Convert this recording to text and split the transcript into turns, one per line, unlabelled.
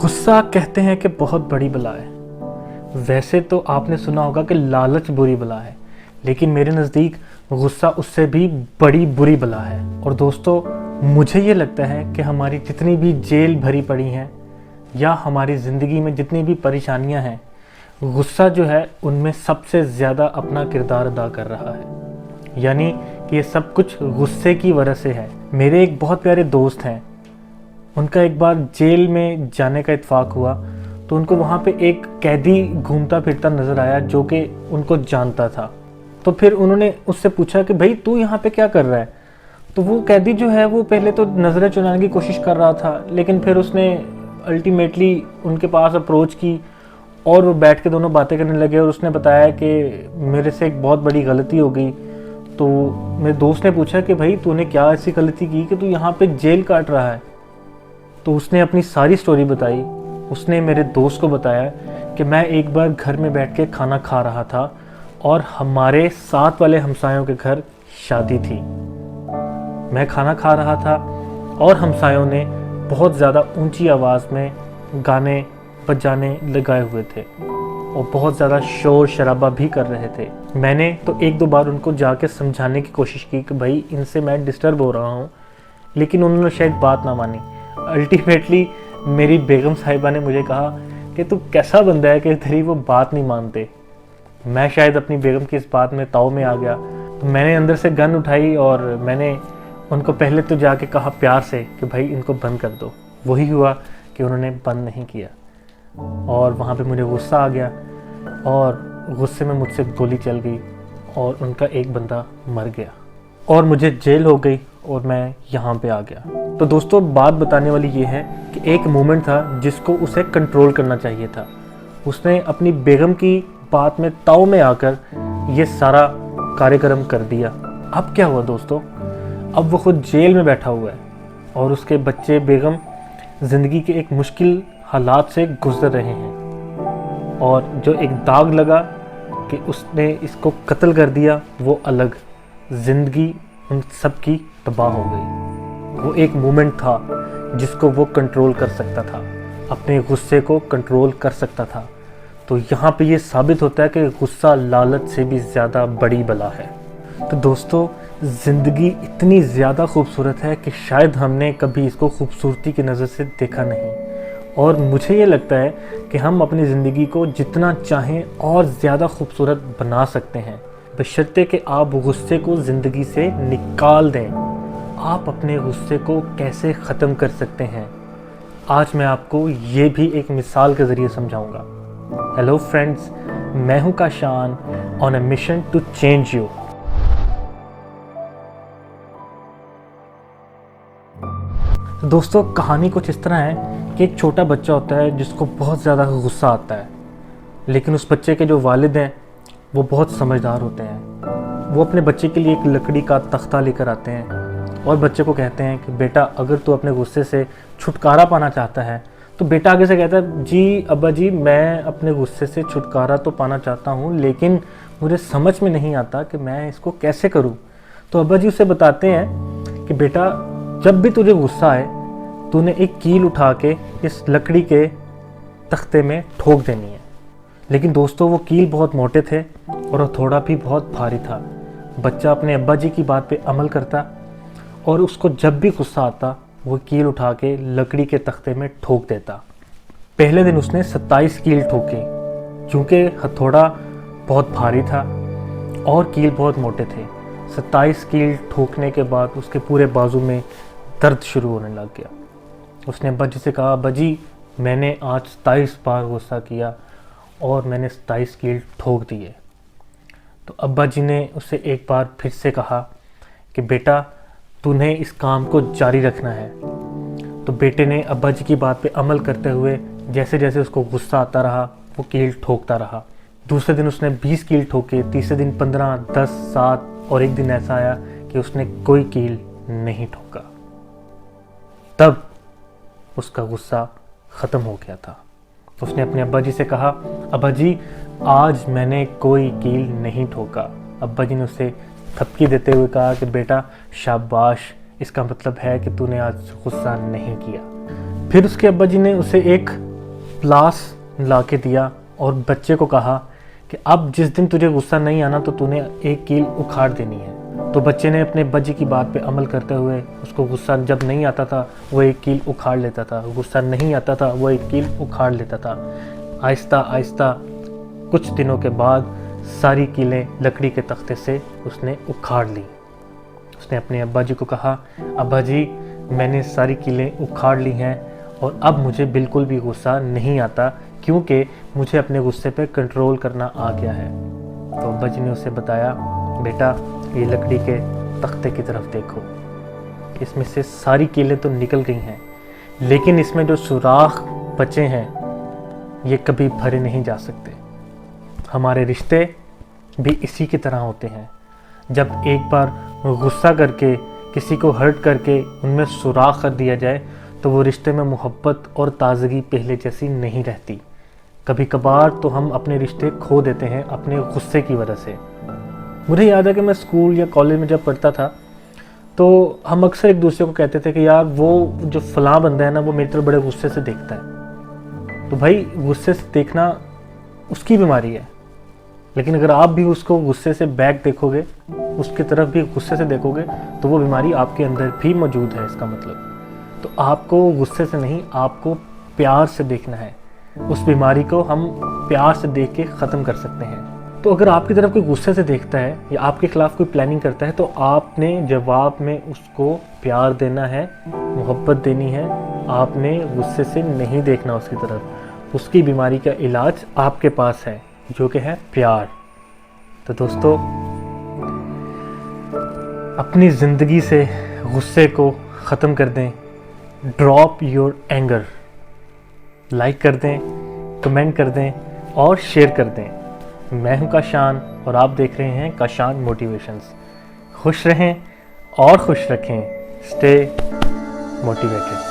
गुस्सा कहते हैं कि बहुत बड़ी बला है। वैसे तो आपने सुना होगा कि लालच बुरी बला है, लेकिन मेरे नज़दीक गुस्सा उससे भी बड़ी बुरी बला है। और दोस्तों, मुझे ये लगता है कि हमारी जितनी भी जेल भरी पड़ी हैं या हमारी ज़िंदगी में जितनी भी परेशानियां हैं, गुस्सा जो है उनमें सबसे ज़्यादा अपना किरदार अदा कर रहा है। यानी कि ये सब कुछ गुस्से की वजह से है। मेरे एक बहुत प्यारे दोस्त हैं, उनका एक बार जेल में जाने का इत्तेफाक हुआ तो उनको वहाँ पे एक कैदी घूमता फिरता नज़र आया जो कि उनको जानता था। तो फिर उन्होंने उससे पूछा कि भाई तू यहाँ पे क्या कर रहा है। तो वो कैदी जो है वो पहले तो नज़रें चुराने की कोशिश कर रहा था, लेकिन फिर उसने अल्टीमेटली उनके पास अप्रोच की और वो बैठ के दोनों बातें करने लगे। और उसने बताया कि मेरे से एक बहुत बड़ी गलती हो गई। तो मेरे दोस्त ने पूछा कि भाई तूने क्या ऐसी गलती की कि तू यहाँ पे जेल काट रहा है। तो उसने अपनी सारी स्टोरी बताई। उसने मेरे दोस्त को बताया कि मैं एक बार घर में बैठ के खाना खा रहा था और हमारे साथ वाले हमसायों के घर शादी थी। मैं खाना खा रहा था और हमसायों ने बहुत ज़्यादा ऊंची आवाज़ में गाने बजाने लगाए हुए थे और बहुत ज़्यादा शोर शराबा भी कर रहे थे। मैंने तो एक दो बार उनको जाके समझाने की कोशिश की कि भाई इनसे मैं डिस्टर्ब हो रहा हूँ, लेकिन उन्होंने शायद बात ना मानी। अल्टीमेटली मेरी बेगम साहिबा ने मुझे कहा कि तू कैसा बंदा है कि तेरी वो बात नहीं मानते। मैं शायद अपनी बेगम की इस बात में ताव में आ गया, तो मैंने अंदर से गन उठाई और मैंने उनको पहले तो जाके कहा प्यार से कि भाई इनको बंद कर दो। वही हुआ कि उन्होंने बंद नहीं किया और वहाँ पे मुझे गुस्सा आ गया और गुस्से में मुझसे गोली चल गई और उनका एक बंदा मर गया और मुझे जेल हो गई और मैं यहाँ पे आ गया। तो दोस्तों, बात बताने वाली ये है कि एक मोमेंट था जिसको उसे कंट्रोल करना चाहिए था। उसने अपनी बेगम की बात में ताव में आकर ये सारा कार्यक्रम कर दिया। अब क्या हुआ दोस्तों, अब वो खुद जेल में बैठा हुआ है और उसके बच्चे बेगम ज़िंदगी के एक मुश्किल हालात से गुजर रहे हैं। और जो एक दाग लगा कि उसने इसको कत्ल कर दिया, वो अलग, ज़िंदगी उन सब की तबाह हो गई। वो एक मोमेंट था जिसको वो कंट्रोल कर सकता था, अपने गुस्से को कंट्रोल कर सकता था। तो यहाँ पे ये साबित होता है कि गुस्सा लालच से भी ज़्यादा बड़ी बला है। तो दोस्तों, ज़िंदगी इतनी ज़्यादा खूबसूरत है कि शायद हमने कभी इसको खूबसूरती की नज़र से देखा नहीं। और मुझे ये लगता है कि हम अपनी ज़िंदगी को जितना चाहें और ज़्यादा खूबसूरत बना सकते हैं, बशर्ते कि आप गुस्से को ज़िंदगी से निकाल दें। आप अपने गुस्से को कैसे ख़त्म कर सकते हैं, आज मैं आपको ये भी एक मिसाल के ज़रिए समझाऊंगा। हेलो फ्रेंड्स, मैं हूं Kashan on a mission to change you. दोस्तों, कहानी कुछ इस तरह है कि एक छोटा बच्चा होता है जिसको बहुत ज़्यादा गुस्सा आता है, लेकिन उस बच्चे के जो वालिद हैं वो बहुत समझदार होते हैं। वो अपने बच्चे के लिए एक लकड़ी का तख्ता लेकर आते हैं और बच्चे को कहते हैं कि बेटा, अगर तू अपने गुस्से से छुटकारा पाना चाहता है। तो बेटा आगे से कहता है, जी अब्बा जी, मैं अपने गुस्से से छुटकारा तो पाना चाहता हूँ, लेकिन मुझे समझ में नहीं आता कि मैं इसको कैसे करूँ। तो अब्बा जी उसे बताते हैं कि बेटा, जब भी तुझे गुस्सा आए, तूने एक कील उठा के इस लकड़ी के तख्ते में ठोक देनी है। लेकिन दोस्तों, वो कील बहुत मोटे थे और हथौड़ा भी बहुत भारी था। बच्चा अपने अब्बा जी की बात पे अमल करता और उसको जब भी गुस्सा आता वो कील उठा के लकड़ी के तख्ते में ठोक देता। पहले दिन उसने 27 कील ठोकी, क्योंकि हथौड़ा बहुत भारी था और कील बहुत मोटे थे। 27 कील ठोकने के बाद उसके पूरे बाजू में दर्द शुरू होने लग गया। उसने अब्बा जी से कहा, अब्बा जी, मैंने आज 27 बार गुस्सा किया और मैंने 27 कील ठोक दिए। तो अब्बा जी ने उसे एक बार फिर से कहा कि बेटा, तूने इस काम को जारी रखना है। तो बेटे ने अब्बा जी की बात पे अमल करते हुए जैसे जैसे उसको गुस्सा आता रहा वो कील ठोकता रहा। दूसरे दिन उसने 20 कील ठोके, तीसरे दिन 15, 10, 7 और एक दिन ऐसा आया कि उसने कोई कील नहीं ठोका। तब उसका गुस्सा ख़त्म हो गया था। उसने अपने अब्बा जी से कहा, अब्बा जी, आज मैंने कोई कील नहीं ठोका। अब्बा जी ने उसे थपकी देते हुए कहा कि बेटा शाबाश, इसका मतलब है कि तूने आज गुस्सा नहीं किया। फिर उसके अब्बा जी ने उसे एक प्लास ला के दिया और बच्चे को कहा कि अब जिस दिन तुझे गुस्सा नहीं आना तो तूने एक कील उखाड़ देनी है। तो बच्चे ने अपने बज्जी की बात पे अमल करते हुए उसको गुस्सा जब नहीं आता था वो एक कील उखाड़ लेता था, गुस्सा नहीं आता था वो एक कील उखाड़ लेता था। आहिस्ता आहिस्ता कुछ दिनों के बाद सारी कीलें लकड़ी के तख्ते से उसने उखाड़ ली। उसने अपने अब्बा जी को कहा, अब्बा जी मैंने सारी कीलें उखाड़ ली हैं और अब मुझे बिल्कुल भी गुस्सा नहीं आता क्योंकि मुझे अपने गुस्से पे कंट्रोल करना आ गया है। तो अब्बा जी ने उसे बताया, बेटा ये लकड़ी के तख्ते की तरफ देखो, इसमें से सारी कीलें तो निकल गई हैं लेकिन इसमें जो सुराख बचे हैं ये कभी भरे नहीं जा सकते। हमारे रिश्ते भी इसी की तरह होते हैं। जब एक बार गुस्सा करके किसी को हर्ट करके उनमें सुराख कर दिया जाए तो वो रिश्ते में मोहब्बत और ताज़गी पहले जैसी नहीं रहती। कभी कभार तो हम अपने रिश्ते खो देते हैं अपने गुस्से की वजह से। मुझे याद है कि मैं स्कूल या कॉलेज में जब पढ़ता था तो हम अक्सर एक दूसरे को कहते थे कि यार वो जो फलां बंदा है ना वो मेरी तरफ बड़े गुस्से से देखता है। तो भाई गुस्से से देखना उसकी बीमारी है, लेकिन अगर आप भी उसको गुस्से से बैक देखोगे, उसकी तरफ भी गुस्से से देखोगे तो वो बीमारी आपके अंदर भी मौजूद है। इसका मतलब तो आपको गुस्से से नहीं, आपको प्यार से देखना है। उस बीमारी को हम प्यार से देख के ख़त्म कर सकते हैं। तो अगर आपकी तरफ कोई गुस्से से देखता है या आपके खिलाफ कोई प्लानिंग करता है तो आपने जवाब में उसको प्यार देना है, मोहब्बत देनी है। आपने गुस्से से नहीं देखना उसकी तरफ। उसकी बीमारी का इलाज आपके पास है जो कि है प्यार। तो दोस्तों अपनी ज़िंदगी से गुस्से को ख़त्म कर दें। ड्रॉप योर एंगर, लाइक कर दें, कमेंट कर दें और शेयर कर दें। मैं हूं काशान और आप देख रहे हैं काशान मोटिवेशंस। खुश रहें और खुश रखें। Stay motivated.